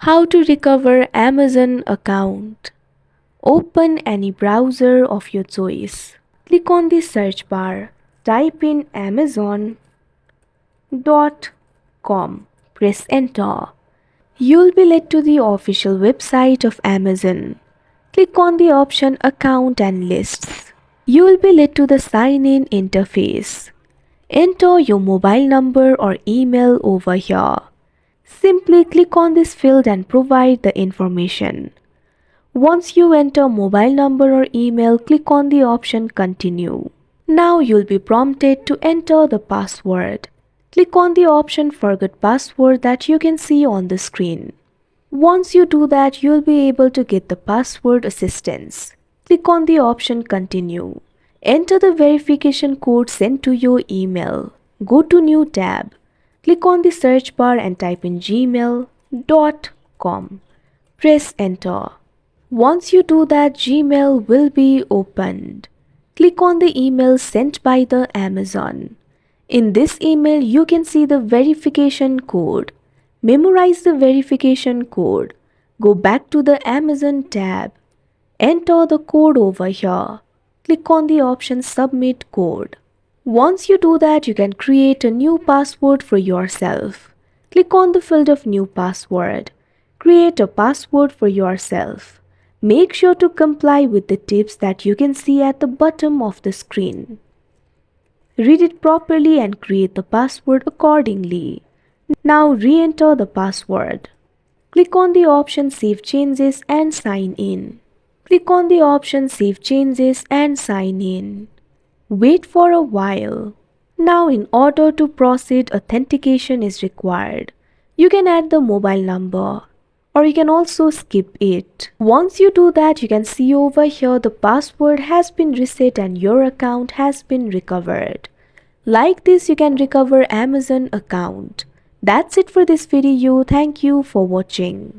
How to recover Amazon account. Open any browser of your choice. Click on the search bar. Type in amazon.com. Press enter. You'll be led to the official website of Amazon. Click on the option Account and Lists. You will be led to the sign in interface. Enter your mobile number or email over here. Simply click on this field and provide the information. Once you enter mobile number or email, click on the option Continue. Now you'll be prompted to enter the password. Click on the option Forget Password that you can see on the screen. Once you do that, you'll be able to get the password assistance. Click on the option Continue. Enter the verification code sent to your email. Go to New tab. Click on the search bar and type in gmail.com. Press enter. Once you do that, Gmail will be opened. Click on the email sent by the Amazon. In this email, you can see the verification code. Memorize the verification code. Go back to the Amazon tab. Enter the code over here. Click on the option Submit Code. Once you do that, you can create a new password for yourself. Click on the field of New Password. Create a password for yourself. Make sure to comply with the tips that you can see at the bottom of the screen. Read it properly and create the password accordingly. Now re-enter the password. Click on the option Save Changes and Sign In. Click on the option Save Changes and Sign In. Wait for a while. Now in order to proceed, authentication is required. You can add the mobile number or you can also skip it. Once you do that, you can see over here the password has been reset and your account has been recovered. Like this, you can recover Amazon account. That's it for this video. Thank you for watching.